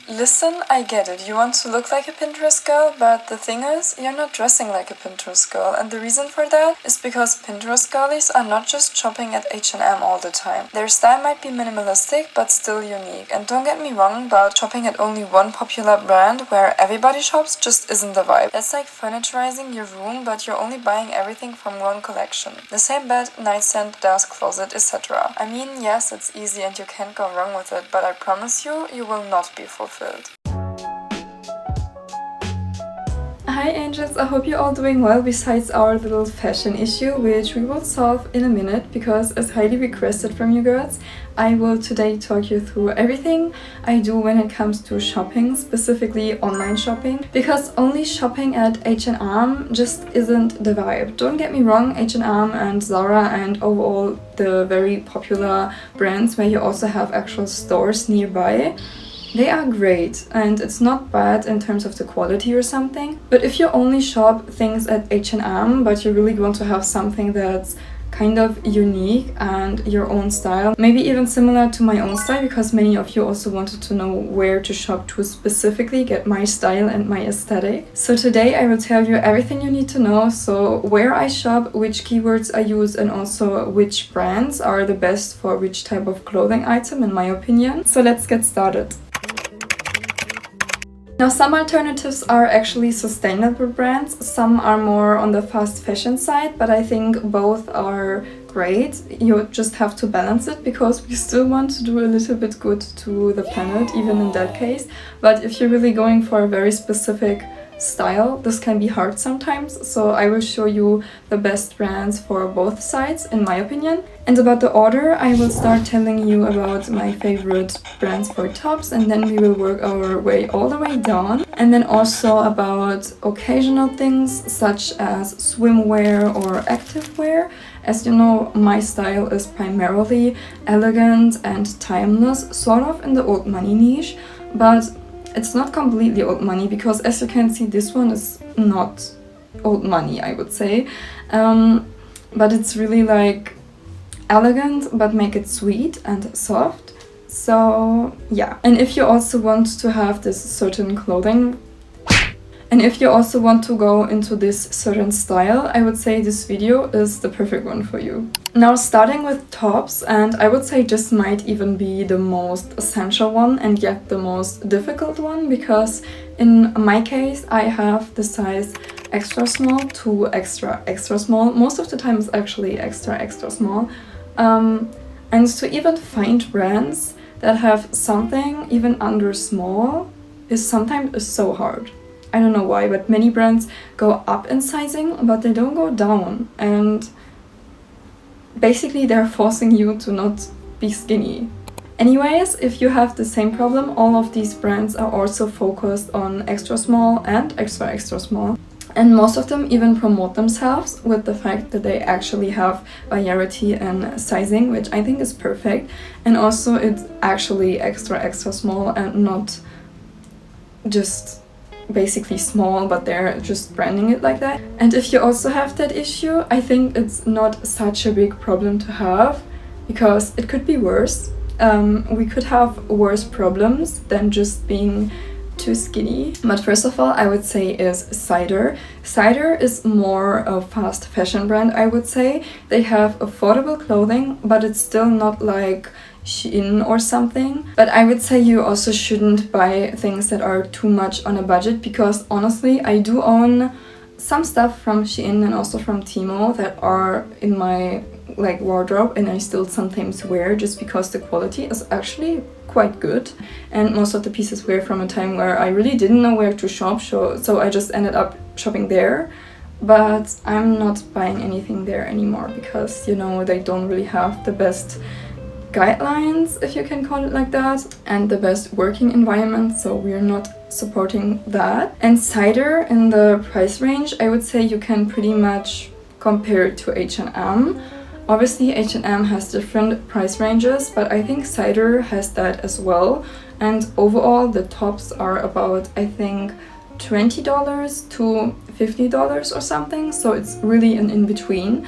Listen, I get it. You want to look like a Pinterest girl, but the thing is, you're not dressing like a Pinterest girl. And the reason for that is because Pinterest girlies are not just shopping at H&M all the time. Their style might be minimalistic, but still unique. And don't get me wrong, but shopping at only one popular brand where everybody shops just isn't the vibe. That's like furniturizing your room, but you're only buying everything from one collection. The same bed, nightstand, desk, closet, etc. I mean, yes, it's easy and you can't go wrong with it, but I promise you, you will not be fulfilled. Hi angels, I hope you're all doing well besides our little fashion issue, which we will solve in a minute because as highly requested from you girls, I will today talk you through everything I do when it comes to shopping, specifically online shopping, because only shopping at H&M just isn't the vibe. Don't get me wrong, H&M and Zara and overall the very popular brands where you also have actual stores nearby, they are great and it's not bad in terms of the quality or something. But if you only shop things at H&M but you really want to have something that's kind of unique and your own style, maybe even similar to my own style, because many of you also wanted to know where to shop to specifically get my style and my aesthetic. So today I will tell you everything you need to know, so where I shop, which keywords I use, and also which brands are the best for which type of clothing item in my opinion. So let's get started. Now, some alternatives are actually sustainable brands, some are more on the fast fashion side, but I think both are great. You just have to balance it because we still want to do a little bit good to the planet, even in that case. But if you're really going for a very specific style, this can be hard sometimes, so I will show you the best brands for both sides in my opinion. And about the order, I will start telling you about my favorite brands for tops, and then we will work our way all the way down, and then also about occasional things such as swimwear or activewear. As you know, my style is primarily elegant and timeless, sort of in the old money niche, but it's not completely old money because as you can see, this one is not old money, I would say. But it's really like elegant, but make it sweet and soft. So yeah. And if you also want to have this certain clothing, and if you also want to go into this certain style, I would say this video is the perfect one for you. Now, starting with tops, and I would say this might even be the most essential one and yet the most difficult one, because in my case I have the size extra small to extra small. Most of the time it's actually extra small. And to even find brands that have something even under small is sometimes so hard. I don't know why, but many brands go up in sizing, but they don't go down. And basically they're forcing you to not be skinny. Anyways, if you have the same problem, all of these brands are also focused on extra small and extra small. And most of them even promote themselves with the fact that they actually have variety in sizing, which I think is perfect. And also it's actually extra small and not just basically small, but they're just branding it like that. And if you also have that issue, I think it's not such a big problem to have, because it could be worse. We could have worse problems than just being too skinny. But first of all, I would say is Cider. Cider is more a fast fashion brand, I would say. They have affordable clothing, but it's still not like Shein or something. But I would say you also shouldn't buy things that are too much on a budget, because honestly I do own some stuff from Shein and also from Temu that are in my wardrobe, and I still sometimes wear just because the quality is actually quite good, and most of the pieces were from a time where I really didn't know where to shop, so I just ended up shopping there. But I'm not buying anything there anymore because, you know, they don't really have the best guidelines, if you can call it like that, and the best working environment, so we're not supporting that. And Cider, in the price range, I would say you can pretty much compare it to H&M. Obviously H&M has different price ranges, but I think Cider has that as well. And overall the tops are about, I think, $20 to $50 or something, so it's really an in-between.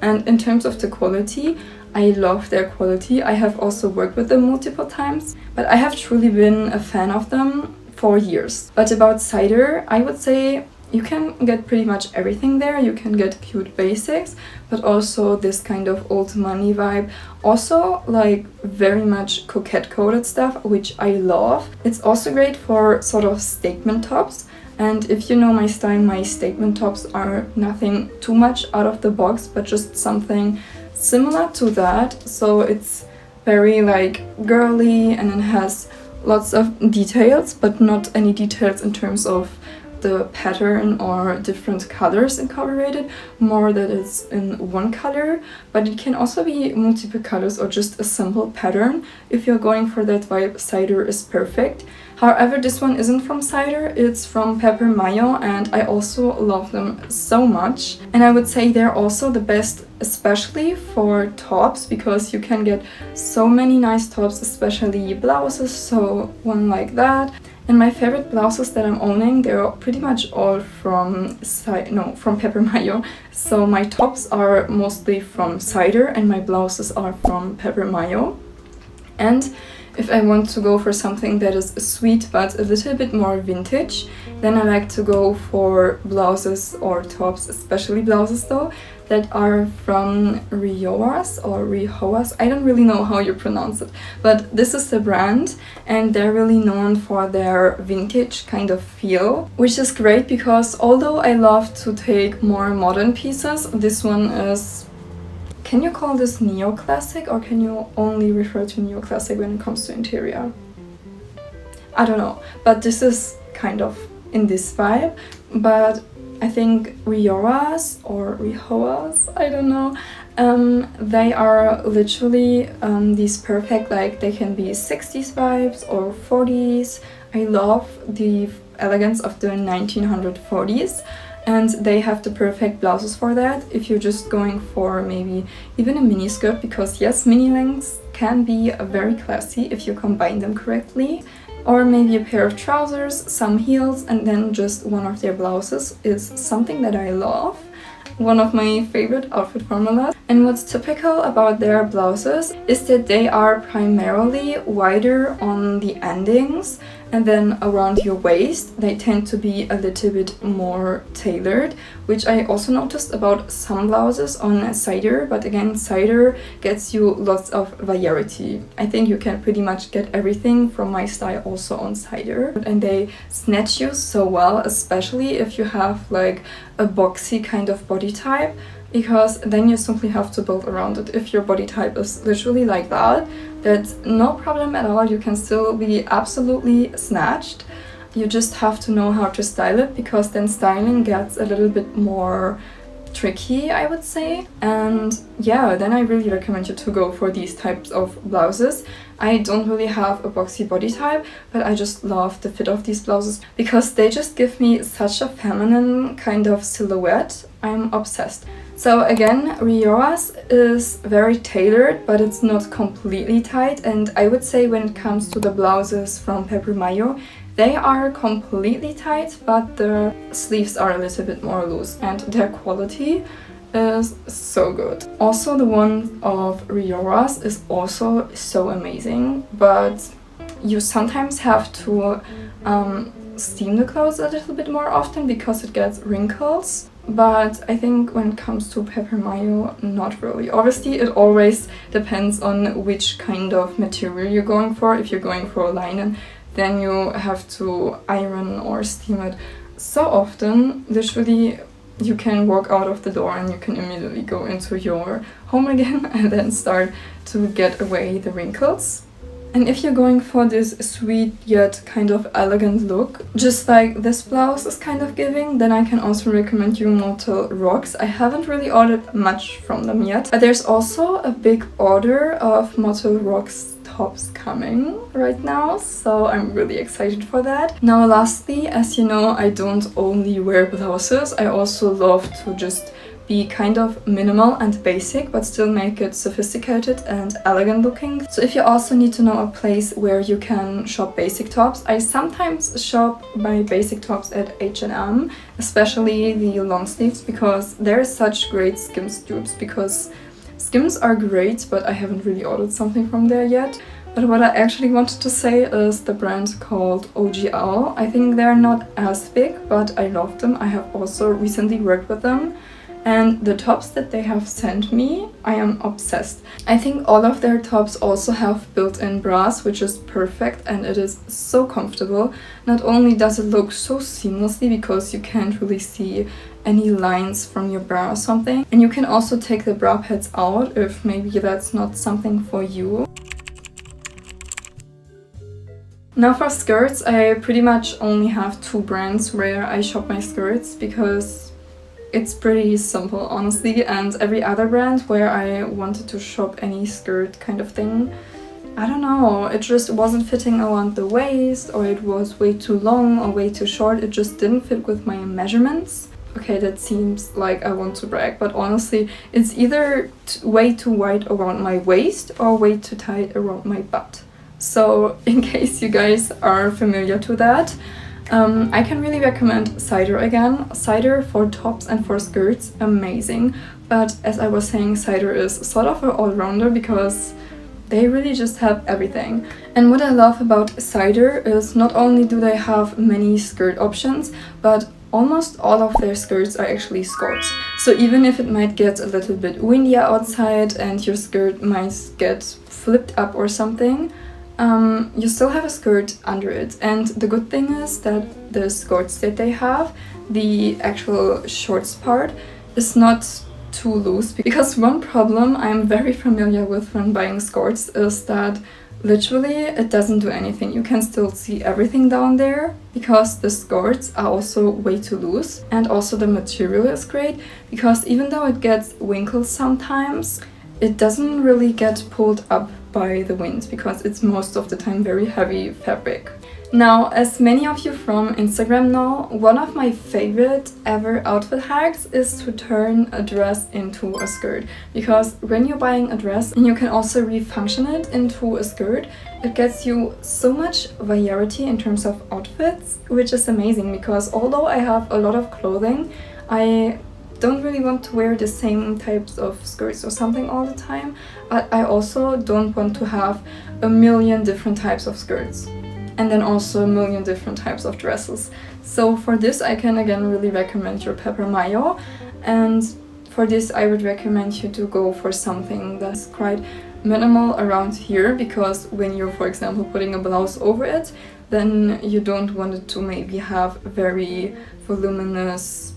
And in terms of the quality, I love their quality. I have also worked with them multiple times, but I have truly been a fan of them for years. But about Cider, I would say you can get pretty much everything there. You can get cute basics, but also this kind of old money vibe. Also like very much coquette coded stuff, which I love. It's also great for sort of statement tops. And if you know my style, my statement tops are nothing too much out of the box, but just something similar to that. So it's very like girly and it has lots of details, but not any details in terms of the pattern or different colors incorporated, more that it's in one color, but it can also be multiple colors or just a simple pattern. If you're going for that vibe, Cider is perfect. However, this one isn't from Cider, it's from Pepper Mayo, and I also love them so much. And I would say they're also the best, especially for tops, because you can get so many nice tops, especially blouses, so one like that. And my favorite blouses that I'm owning, they're pretty much all from Pepper Mayo. So my tops are mostly from Cider and my blouses are from Pepper Mayo. And if I want to go for something that is sweet but a little bit more vintage, then I like to go for blouses or tops, especially blouses though, that are from Rioas or Rioas. I don't really know how you pronounce it, but this is the brand and they're really known for their vintage kind of feel, which is great because although I love to take more modern pieces, this one is, can you call this neoclassic or can you only refer to neoclassic when it comes to interior? I don't know, but this is kind of in this vibe. But I think Rioas or Rioas, I don't know, they are literally these perfect, like they can be 60s vibes or 40s. I love the elegance of the 1940s. And they have the perfect blouses for that if you're just going for maybe even a mini skirt, because yes, mini lengths can be very classy if you combine them correctly. Or maybe a pair of trousers, some heels, and then just one of their blouses is something that I love. One of my favorite outfit formulas. And what's typical about their blouses is that they are primarily wider on the endings, and then around your waist they tend to be a little bit more tailored, which I also noticed about some blouses on Cider, but again, Cider gets you lots of variety. I think you can pretty much get everything from my style also on Cider, and they snatch you so well, especially if you have like a boxy kind of body type, because then you simply have to build around it. If your body type is literally like that, that's no problem at all. You can still be absolutely snatched. You just have to know how to style it, because then styling gets a little bit more tricky, I would say. And yeah, then I really recommend you to go for these types of blouses. I don't really have a boxy body type, but I just love the fit of these blouses because they just give me such a feminine kind of silhouette. I'm obsessed. So again, Rioas is very tailored, but it's not completely tight, and I would say when it comes to the blouses from Pepper Mayo, they are completely tight, but the sleeves are a little bit more loose, and their quality is so good. Also, the one of Rioas is also so amazing, but you sometimes have to steam the clothes a little bit more often because it gets wrinkles. But I think when it comes to Pepper Mayo, not really. Obviously, it always depends on which kind of material you're going for. If you're going for a linen, then you have to iron or steam it so often. Literally, you can walk out of the door and you can immediately go into your home again and then start to get away the wrinkles. And if you're going for this sweet yet kind of elegant look, just like this blouse is kind of giving, then I can also recommend you Motel Rocks. I haven't really ordered much from them yet, but there's also a big order of Motel Rocks tops coming right now, so I'm really excited for that. Now lastly, as you know, I don't only wear blouses, I also love to just be kind of minimal and basic, but still make it sophisticated and elegant looking. So if you also need to know a place where you can shop basic tops, I sometimes shop my basic tops at H&M, especially the long sleeves, because there is such great skim skims are great, but I haven't really ordered something from there yet. But what I actually wanted to say is the brand called OGL. I think they're not as big, but I love them. I have also recently worked with them. And the tops that they have sent me, I am obsessed. I think all of their tops also have built-in bras, which is perfect, and it is so comfortable. Not only does it look so seamlessly because you can't really see any lines from your bra or something, and you can also take the bra pads out if maybe that's not something for you. Now for skirts, I pretty much only have two brands where I shop my skirts because it's pretty simple, honestly, and every other brand where I wanted to shop any skirt kind of thing, I don't know, it just wasn't fitting around the waist, or it was way too long or way too short. It just didn't fit with my measurements. Okay, that seems like I want to brag, but honestly, it's either way too wide around my waist or way too tight around my butt. So in case you guys are familiar to that, I can really recommend Cider again. Cider for tops and for skirts, amazing. But as I was saying, Cider is sort of an all-rounder because they really just have everything. And what I love about Cider is not only do they have many skirt options, but almost all of their skirts are actually skirts. So even if it might get a little bit windy outside and your skirt might get flipped up or something, you still have a skirt under it. And the good thing is that the skirts that they have, the actual shorts part, is not too loose. Because one problem I'm very familiar with when buying skirts is that literally it doesn't do anything. You can still see everything down there because the skirts are also way too loose. And also the material is great because even though it gets wrinkles sometimes, it doesn't really get pulled up by the wind because it's most of the time very heavy fabric. Now, as many of you from Instagram know, one of my favorite ever outfit hacks is to turn a dress into a skirt. Because when you're buying a dress and you can also refunction it into a skirt, it gets you so much variety in terms of outfits, which is amazing because although I have a lot of clothing, I don't really want to wear the same types of skirts or something all the time, but I also don't want to have a million different types of skirts and then also a million different types of dresses. So for this I can again really recommend your Pepper Mayo, and for this I would recommend you to go for something that's quite minimal around here, because when you're, for example, putting a blouse over it, then you don't want it to maybe have very voluminous,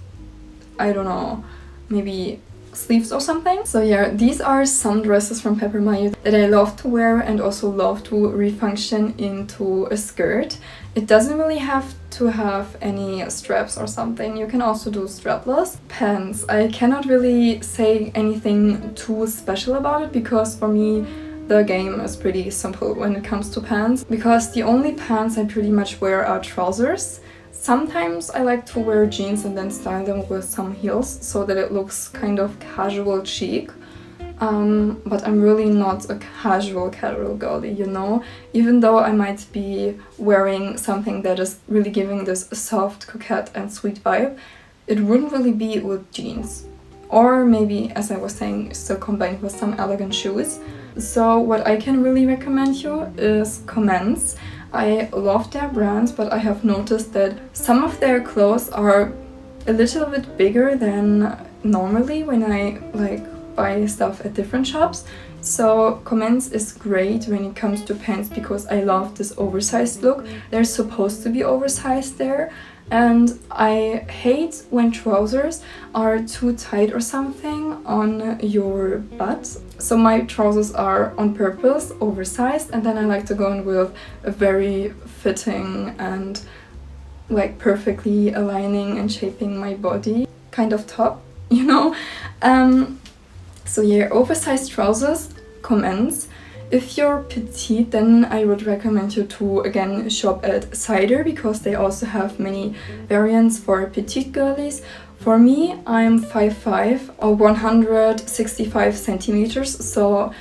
I don't know, maybe sleeves or something. So yeah, these are some dresses from Pepper Mayo that I love to wear and also love to refunction into a skirt. It doesn't really have to have any straps or something. You can also do strapless. Pants. I cannot really say anything too special about it because for me the game is pretty simple when it comes to pants, because the only pants I pretty much wear are trousers. Sometimes I like to wear jeans and then style them with some heels so that it looks kind of casual chic. But I'm really not a casual girly, you know? Even though I might be wearing something that is really giving this soft, coquette and sweet vibe, it wouldn't really be with jeans. Or maybe, as I was saying, still combined with some elegant shoes. So what I can really recommend you is Commence. I love their brand, but I have noticed that some of their clothes are a little bit bigger than normally when I buy stuff at different shops. So Commence is great when it comes to pants because I love this oversized look. They're supposed to be oversized there, and I hate when trousers are too tight or something on your butt. So my trousers are on purpose oversized, and then I like to go in with a very fitting and perfectly aligning and shaping my body kind of top, you know? So yeah, oversized trousers, Commence. If you're petite, then I would recommend you to again shop at Cider because they also have many variants for petite girlies. For me, I'm 5'5" or 165 centimeters, so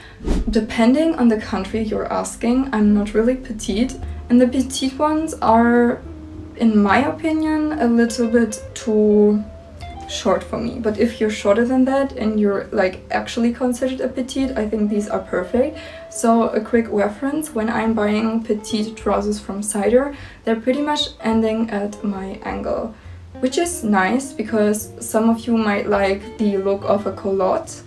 depending on the country you're asking, I'm not really petite. And the petite ones are, in my opinion, a little bit too short for me. But if you're shorter than that and you're like actually considered a petite, I think these are perfect. So a quick reference, when I'm buying petite trousers from Cider, they're pretty much ending at my ankle, which is nice because some of you might like the look of a culotte,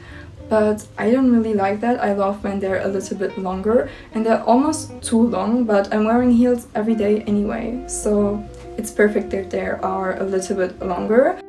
but I don't really like that. I love when they're a little bit longer, and they're almost too long, but I'm wearing heels every day anyway, so it's perfect that they are a little bit longer.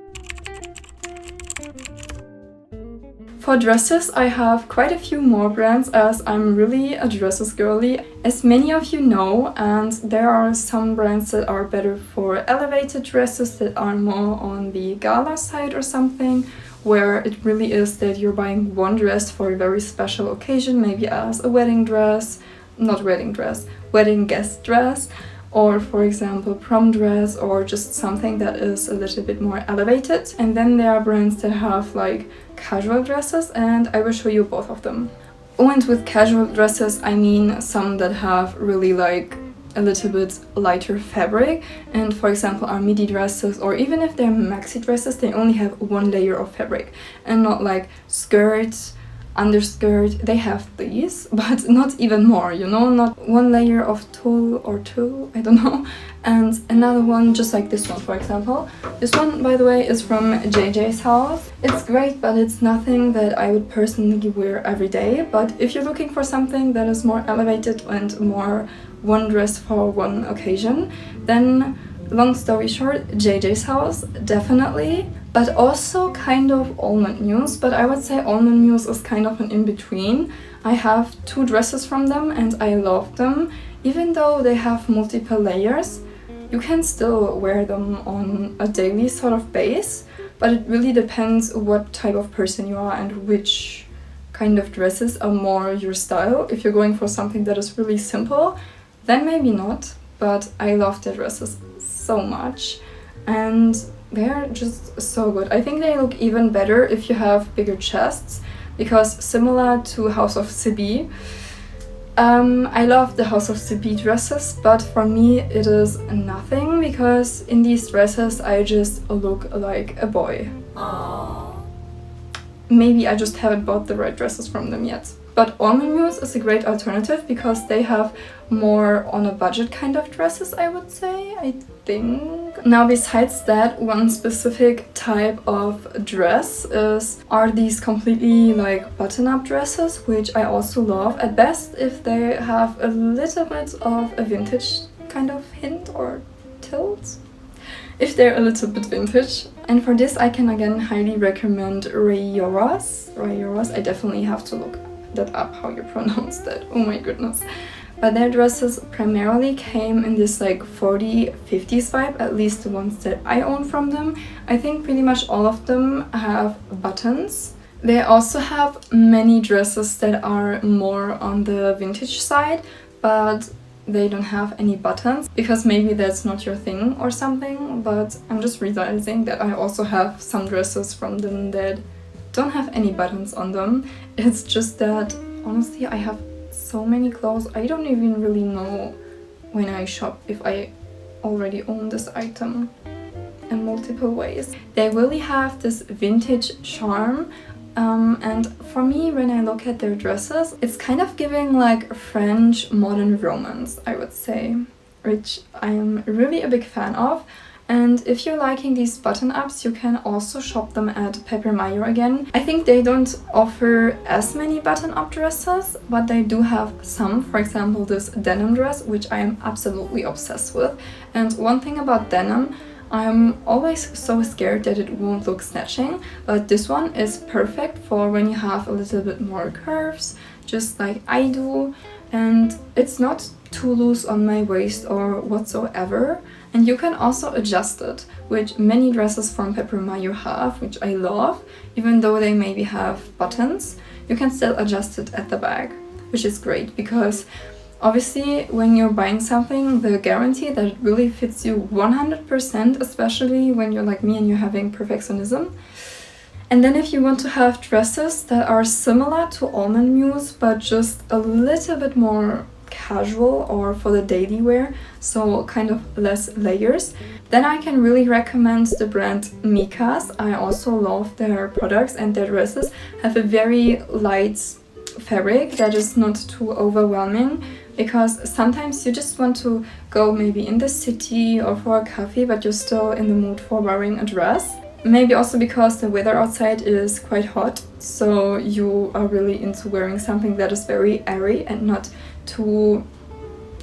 For dresses, I have quite a few more brands as I'm really a dresses girly, as many of you know, and there are some brands that are better for elevated dresses that are more on the gala side or something, where it really is that you're buying one dress for a very special occasion, maybe as a wedding dress, wedding guest dress, or for example prom dress, or just something that is a little bit more elevated. And then there are brands that have like casual dresses, and I will show you both of them. And with casual dresses I mean some that have really like a little bit lighter fabric, and for example our midi dresses, or even if they're maxi dresses, they only have one layer of fabric and not like skirts, underskirt. They have these, but not even more, you know, not one layer of tulle or two, I don't know, and another one just like this one, for example. This one, by the way, is from JJ's house. It's great, but it's nothing that I would personally wear every day. But if you're looking for something that is more elevated and more one dress for one occasion, then long story short, JJ's house, definitely. But also kind of Almond Muse, but I would say Almond Muse is kind of an in-between. I have two dresses from them and I love them. Even though they have multiple layers, you can still wear them on a daily sort of base, but it really depends what type of person you are and which kind of dresses are more your style. If you're going for something that is really simple, then maybe not, but I love their dresses so much and they're just so good. I think they look even better if you have bigger chests, because similar to House of Sibi, I love the House of Sibi dresses, but for me it is nothing, because in these dresses I just look like a boy. Aww. Maybe I just haven't bought the right dresses from them yet. But Almond Muse is a great alternative because they have more on a budget kind of dresses, I would say, I think. Now besides that, one specific type of dress are these completely like button-up dresses, which I also love at best if they have a little bit of a vintage kind of hint or tilt. If they're a little bit vintage. And for this I can again highly recommend Rayoras. I definitely have to look that up how you pronounce that, oh my goodness. But their dresses primarily came in this like 40s, 50s vibe, at least the ones that I own from them. I think pretty much all of them have buttons. They also have many dresses that are more on the vintage side, but they don't have any buttons, because maybe that's not your thing or something, but I'm just realizing that I also have some dresses from them that don't have any buttons on them. It's just that honestly I have so many clothes, I don't even really know when I shop if I already own this item in multiple ways. They really have this vintage charm, and for me when I look at their dresses, it's kind of giving like French modern romance, I would say, which I am really a big fan of. And if you're liking these button-ups, you can also shop them at Paper Mayo again. I think they don't offer as many button-up dresses, but they do have some. For example, this denim dress, which I am absolutely obsessed with. And one thing about denim, I'm always so scared that it won't look snatching, but this one is perfect for when you have a little bit more curves, just like I do. And it's not too loose on my waist or whatsoever. And you can also adjust it, which many dresses from Paper Mayo have, which I love. Even though they maybe have buttons, you can still adjust it at the back, which is great, because obviously when you're buying something, the guarantee that it really fits you 100%, especially when you're like me and you're having perfectionism. And then if you want to have dresses that are similar to Almond Muse, but just a little bit more casual or for the daily wear, so kind of less layers, then I can really recommend the brand Incase. I also love their products, and their dresses have a very light fabric that is not too overwhelming, because sometimes you just want to go maybe in the city or for a coffee, but you're still in the mood for wearing a dress. Maybe also because the weather outside is quite hot, so you are really into wearing something that is very airy and not too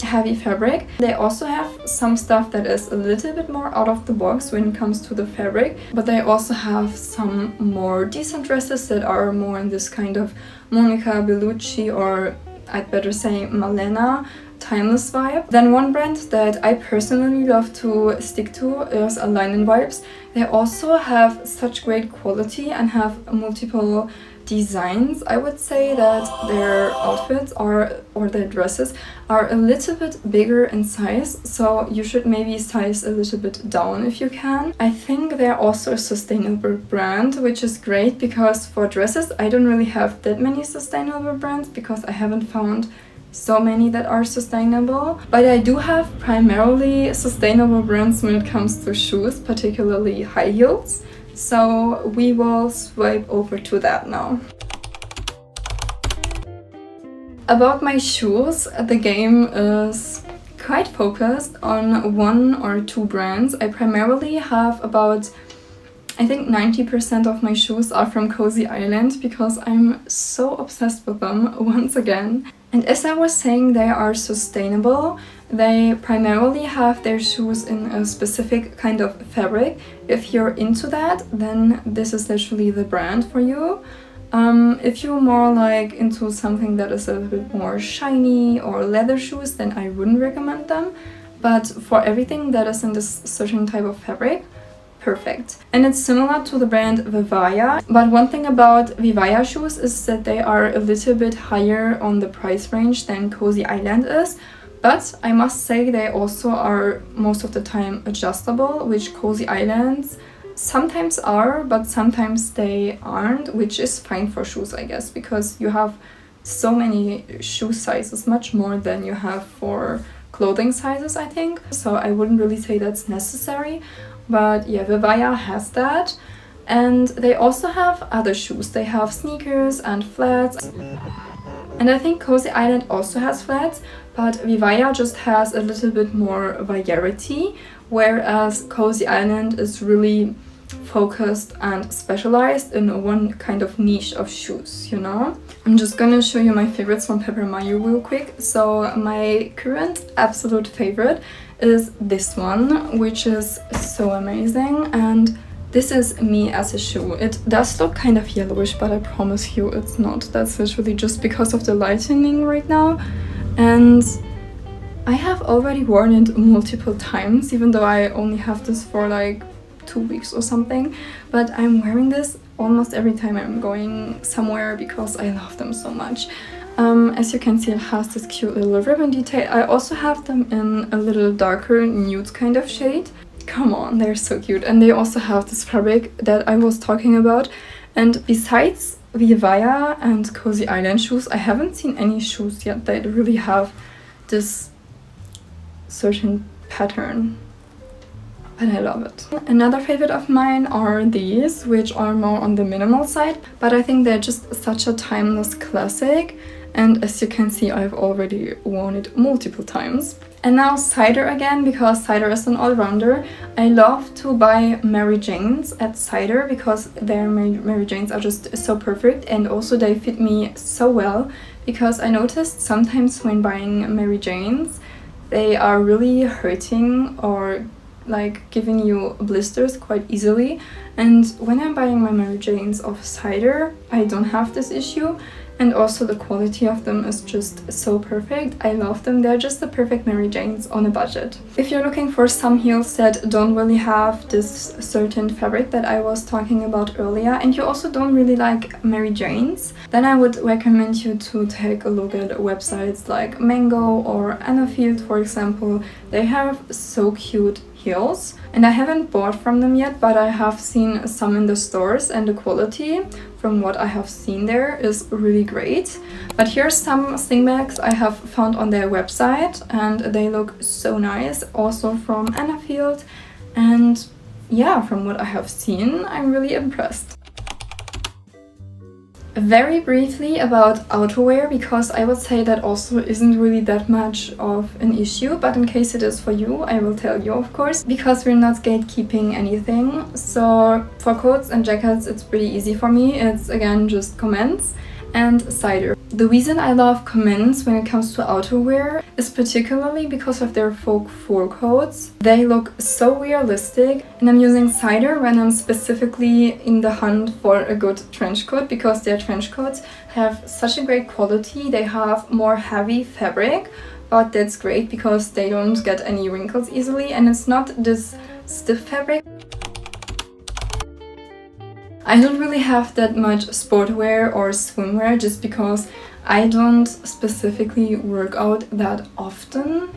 heavy fabric. They also have some stuff that is a little bit more out of the box when it comes to the fabric, but they also have some more decent dresses that are more in this kind of Monica Bellucci, or I'd better say Malena, timeless vibe. Then one brand that I personally love to stick to is Linen Vibes. They also have such great quality and have multiple designs. I would say that their outfits or their dresses are a little bit bigger in size, so you should maybe size a little bit down if you can. I think they're also a sustainable brand, which is great, because for dresses I don't really have that many sustainable brands because I haven't found so many that are sustainable, but I do have primarily sustainable brands when it comes to shoes, particularly high heels. So we will swipe over to that now. About my shoes, the game is quite focused on one or two brands. I primarily have about, I think 90% of my shoes are from Cozy Island, because I'm so obsessed with them once again. And as I was saying, they are sustainable. They primarily have their shoes in a specific kind of fabric. If you're into that, then this is literally the brand for you. If you're more like into something that is a little bit more shiny or leather shoes, then I wouldn't recommend them. But for everything that is in this certain type of fabric, perfect. And it's similar to the brand Vivaya, but one thing about Vivaya shoes is that they are a little bit higher on the price range than Cozy Island is. But I must say they also are most of the time adjustable, which Cozy Islands sometimes are, but sometimes they aren't, which is fine for shoes, I guess, because you have so many shoe sizes, much more than you have for clothing sizes, I think. So I wouldn't really say that's necessary, but yeah, Vivaya has that. And they also have other shoes. They have sneakers and flats. And I think Cozy Island also has flats, but Vivaya just has a little bit more variety, whereas Cozy Island is really focused and specialized in one kind of niche of shoes, you know? I'm just gonna show you my favorites from Pepper Mayo real quick. So my current absolute favorite is this one, which is so amazing, and this is me as a shoe. It does look kind of yellowish, but I promise you it's not. That's literally just because of the lightening right now. And I have already worn it multiple times, even though I only have this for like 2 weeks or something. But I'm wearing this almost every time I'm going somewhere because I love them so much. As you can see, it has this cute little ribbon detail. I also have them in a little darker nude kind of shade. Come on, they're so cute. And they also have this fabric that I was talking about. And besides Vivaya and Cozy Island shoes, I haven't seen any shoes yet that really have this certain pattern. And I love it. Another favorite of mine are these, which are more on the minimal side, but I think they're just such a timeless classic. And as you can see, I've already worn it multiple times. And now Cider again, because Cider is an all-rounder. I love to buy Mary Janes at Cider because their Mary Janes are just so perfect, and also they fit me so well, because I noticed sometimes when buying Mary Janes, they are really hurting or like giving you blisters quite easily. And when I'm buying my Mary Janes of Cider, I don't have this issue. And also the quality of them is just so perfect. I love them. They're just the perfect Mary Janes on a budget. If you're looking for some heels that don't really have this certain fabric that I was talking about earlier, and you also don't really like Mary Janes, then I would recommend you to take a look at websites like Mango or Annafield, for example. They have so cute heels. And I haven't bought from them yet, but I have seen some in the stores, and the quality from what I have seen there is really great. But here's some sling bags I have found on their website, and they look so nice, also from Annafield. And yeah, from what I have seen, I'm really impressed. Very briefly about outerwear, because I would say that also isn't really that much of an issue, but in case it is for you, I will tell you, of course, because we're not gatekeeping anything. So for coats and jackets, it's pretty easy for me. It's again just comments and cider. The reason I love comments when it comes to outerwear is particularly because of their faux fur coats. They look so realistic, and I'm using cider when I'm specifically in the hunt for a good trench coat, because their trench coats have such a great quality. They have more heavy fabric, but that's great because they don't get any wrinkles easily, and it's not this stiff fabric. I don't really have that much sportwear or swimwear just because I don't specifically work out that often,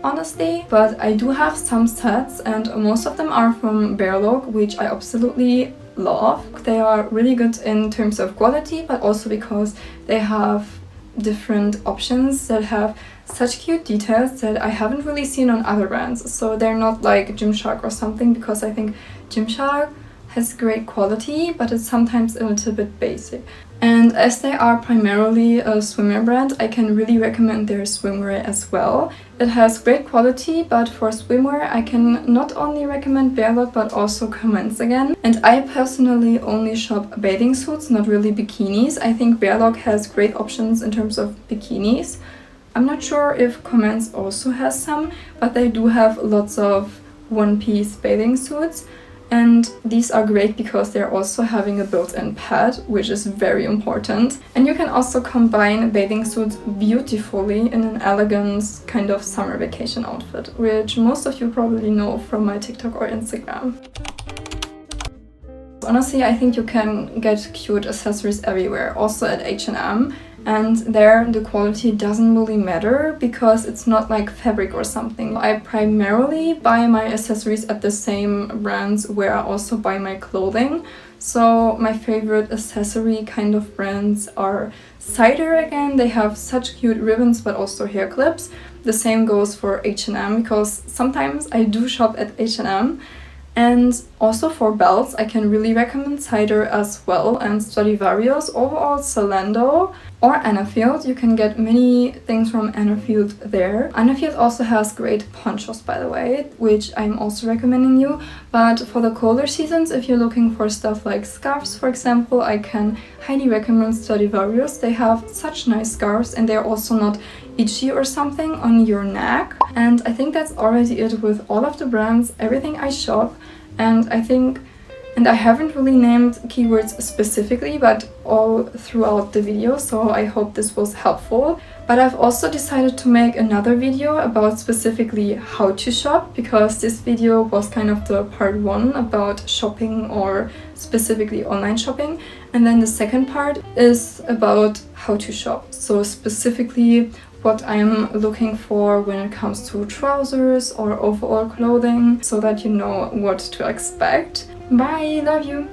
honestly. But I do have some sets, and most of them are from Bearlock, which I absolutely love. They are really good in terms of quality, but also because they have different options that have such cute details that I haven't really seen on other brands. So they're not like Gymshark or something, because I think Gymshark has great quality, but it's sometimes a little bit basic. And as they are primarily a swimwear brand, I can really recommend their swimwear as well. It has great quality, but for swimwear I can not only recommend Bearlock but also Comments again. And I personally only shop bathing suits, not really bikinis. I think Bearlock has great options in terms of bikinis. I'm not sure if Comments also has some, but they do have lots of one-piece bathing suits. And these are great because they're also having a built-in pad, which is very important. And you can also combine bathing suits beautifully in an elegant kind of summer vacation outfit, which most of you probably know from my TikTok or Instagram. Honestly, I think you can get cute accessories everywhere, also at H&M. And there the quality doesn't really matter because it's not like fabric or something. I primarily buy my accessories at the same brands where I also buy my clothing. So my favorite accessory kind of brands are Cider again. They have such cute ribbons but also hair clips. The same goes for H&M, because sometimes I do shop at H&M. And also for belts, I can really recommend Cider as well, and Stradivarius, overall Zalando or Annafield. You can get many things from Annafield there. Annafield also has great ponchos, by the way, which I'm also recommending you. But for the colder seasons, if you're looking for stuff like scarves, for example, I can highly recommend Stradivarius. They have such nice scarves, and they're also not itchy or something on your neck. And I think that's already it with all of the brands, everything I shop. And I haven't really named keywords specifically, but all throughout the video, so I hope this was helpful. But I've also decided to make another video about specifically how to shop, because this video was kind of the part 1 about shopping or specifically online shopping. And then the second part is about how to shop, so specifically what I'm looking for when it comes to trousers or overall clothing, so that you know what to expect. Bye, love you!